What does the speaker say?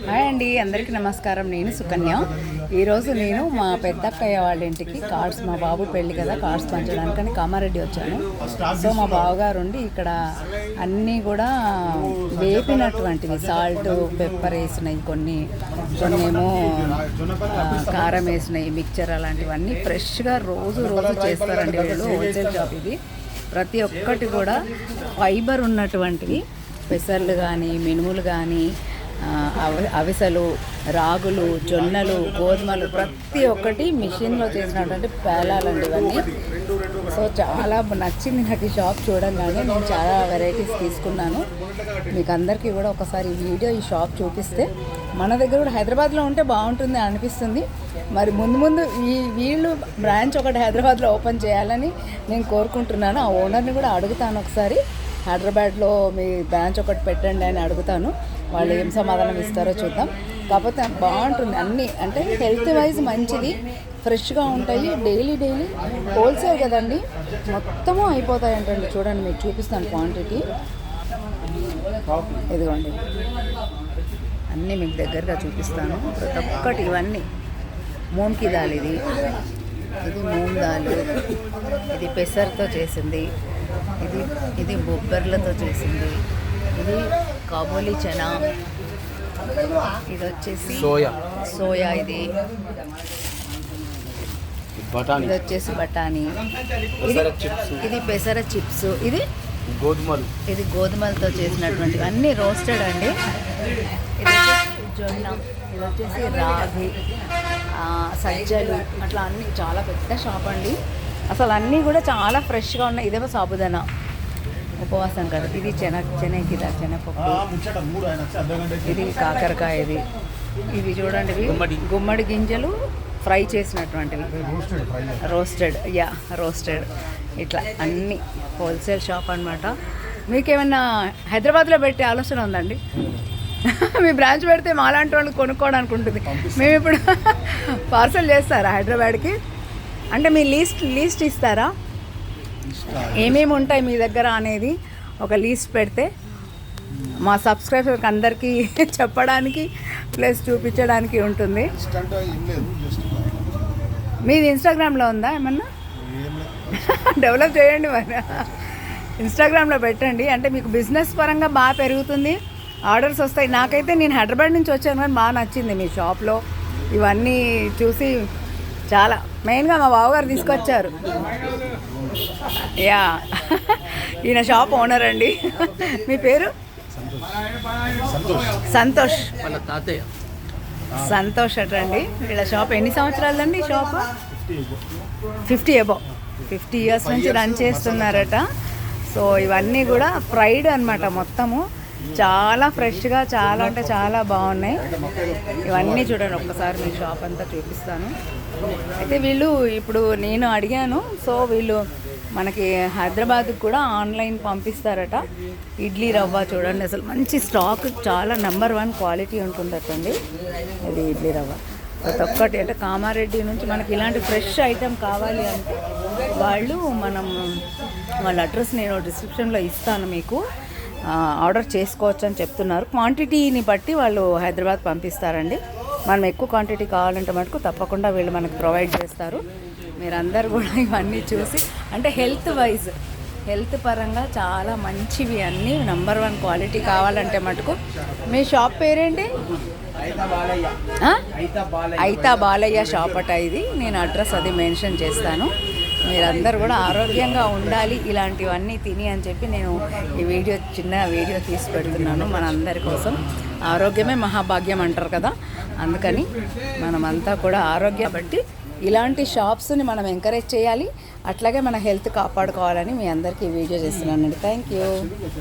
Hi అండి, అందరికీ నమస్కారం. నేను సుకన్య. ఈరోజు నేను మా పెద్దక్కయ్య వాళ్ళ ఇంటికి కార్డ్స్, మా బాబు పెళ్ళి కదా, కార్డ్స్ పంచడానికని కామారెడ్డి వచ్చాను. సో మా బావగారు ఉండి ఇక్కడ అన్నీ కూడా వేపినటువంటివి, సాల్ట్ పెప్పర్ వేసినవి, కొన్నేమో కారం వేసినవి, మిక్చర్ అలాంటివన్నీ ఫ్రెష్గా రోజు చేస్తారండి వీళ్ళు. హోల్సేల్ షాప్ ఇది. ప్రతి ఒక్కటి కూడా ఫైబర్ ఉన్నటువంటివి, పెసర్లు కానీ, మినుములు కానీ, అవిసెలు, రాగులు, జొన్నలు, గోధుమలు, ప్రతి ఒక్కటి మిషన్లో చేసినటువంటి పేలాలండి ఇవన్నీ. సో చాలా నచ్చింది నాకు ఈ షాప్ చూడంగానే. నేను చాలా వెరైటీస్ తీసుకున్నాను. మీకు అందరికీ కూడా ఒకసారి ఈ వీడియో, ఈ షాప్ చూపిస్తే మన దగ్గర కూడా హైదరాబాద్లో ఉంటే బాగుంటుంది అనిపిస్తుంది. మరి ముందు వీళ్ళు బ్రాంచ్ ఒకటి హైదరాబాద్లో ఓపెన్ చేయాలని నేను కోరుకుంటున్నాను. ఆ ఓనర్ని కూడా అడుగుతాను ఒకసారి, హైదరాబాద్లో మీ బ్రాంచ్ ఒకటి పెట్టండి అని అడుగుతాను. వాళ్ళు ఏం సమాధానం ఇస్తారో చూద్దాం. కాకపోతే బాగుంటుంది అన్నీ, అంటే హెల్త్ వైజ్ మంచిది, ఫ్రెష్గా ఉంటాయి. డైలీ హోల్సేల్ కదండి, మొత్తము అయిపోతాయి అంటండి. చూడండి, మీకు చూపిస్తాను క్వాంటిటీ. ఇదిగోండి, అన్నీ మీకు దగ్గరగా చూపిస్తాను. ప్రతి ఒక్కటి ఇవన్నీ మూంకి దాల్, ఇది మూంగ్ దాల్, ఇది పెసర్తో చేసింది, ఇది బొబ్బర్లతో చేసింది, ఇది కాబోలి చనా, ఇది వచ్చేసి సోయా, ఇది వచ్చేసి బఠానీ, ఇది పెసర చిప్స్, ఇది గోధుమలతో చేసినటువంటివి, అన్నీ రోస్టెడ్ అండి. ఇది వచ్చేసి జొన్న, ఇది వచ్చేసి రాగి, సజ్జలు, అట్లా అన్నీ. చాలా పెద్ద షాప్ అండి. అసలు అన్నీ కూడా చాలా ఫ్రెష్గా ఉన్నాయి. ఇదేమో సాబుదానా, ఉపవాసం కదా. ఇది శనగపప్పు, ఇది కాకరకాయ, ఇవి చూడండి, గుమ్మడి గింజలు ఫ్రై చేసినటువంటివి, రోస్టెడ్. ఇట్లా అన్నీ హోల్సేల్ షాప్ అనమాట. మీకేమన్నా హైదరాబాద్లో పెట్టే ఆలోచన ఉందండి? మీ బ్రాంచ్ పెడితే మాలాంటి వాళ్ళు కొనుక్కోవడానికి ఉంటుంది. మేము ఇప్పుడు పార్సల్ చేస్తారా హైదరాబాద్కి? అంటే మీ లీస్ట్ ఇస్తారా, ఏమేమి ఉంటాయి మీ దగ్గర అనేది ఒక లీస్ట్ పెడితే మా సబ్స్క్రైబర్కి అందరికీ చెప్పడానికి ప్లస్ చూపించడానికి ఉంటుంది. మీది ఇన్స్టాగ్రామ్లో ఉందా ఏమన్నా? డెవలప్ చేయండి మరి, ఇన్స్టాగ్రామ్లో పెట్టండి. అంటే మీకు బిజినెస్ పరంగా బాగా పెరుగుతుంది, ఆర్డర్స్ వస్తాయి. నాకైతే నేను హైదరాబాద్ నుంచి వచ్చాను కానీ బాగా నచ్చింది మీ షాప్లో. ఇవన్నీ చూసి చాలా, మెయిన్గా మా బావగారు తీసుకొచ్చారు. ఈయన షాప్ ఓనర్ అండి. మీ పేరు? సంతోష్ అటండి. వీళ్ళ షాప్ ఎన్ని సంవత్సరాలండి? షాప్ 50 ఇయర్స్ నుంచి రన్ చేస్తున్నారట. సో ఇవన్నీ కూడా ఫ్రైడ్ అనమాట మొత్తము, చాలా ఫ్రెష్గా, చాలా అంటే చాలా బాగున్నాయి. ఇవన్నీ చూడండి, ఒక్కసారి మీ షాప్ అంతా చూపిస్తాను. అయితే వీళ్ళు ఇప్పుడు నేను అడిగాను, సో వీళ్ళు మనకి హైదరాబాద్కి కూడా ఆన్లైన్ పంపిస్తారట. ఇడ్లీ రవ్వ చూడండి, అసలు మంచి స్టాక్, చాలా నెంబర్ 1 క్వాలిటీ ఉంటుందటండి. ఇది ఇడ్లీ రవ్వ ప్రతి ఒక్కటి. అంటే కామారెడ్డి నుంచి మనకి ఇలాంటి ఫ్రెష్ ఐటెం కావాలి అంటే వాళ్ళ అడ్రస్ నేను డిస్క్రిప్షన్లో ఇస్తాను, మీకు ఆర్డర్ చేసుకోవచ్చు అని చెప్తున్నారు. క్వాంటిటీని బట్టి వాళ్ళు హైదరాబాద్ పంపిస్తారండి. మనం ఎక్కువ క్వాంటిటీ కావాలంటే మటుకు తప్పకుండా వీళ్ళు మనకు ప్రొవైడ్ చేస్తారు. మీరందరూ కూడా ఇవన్నీ చూసి, అంటే హెల్త్ పరంగా చాలా మంచివి అన్నీ, నెంబర్ 1 క్వాలిటీ కావాలంటే మటుకు. మీ షాప్ పేరేంటి? అయితా బాలయ్య షాప్ అట. ఇది నేను అడ్రస్ అది మెన్షన్ చేస్తాను. మీరందరూ కూడా ఆరోగ్యంగా ఉండాలి ఇలాంటివన్నీ తిని అని చెప్పి నేను ఈ చిన్న వీడియో తీసి పెడుతున్నాను మన అందరి కోసం. ఆరోగ్యమే మహాభాగ్యం అంటారు కదా, అందుకని మనమంతా కూడా ఆరోగ్యం బట్టి ఇలాంటి షాప్స్ని మనం ఎంకరేజ్ చేయాలి. అట్లాగే మన హెల్త్ కాపాడుకోవాలని మీ అందరికీ ఈ వీడియో చేస్తున్నానండి. Thank you.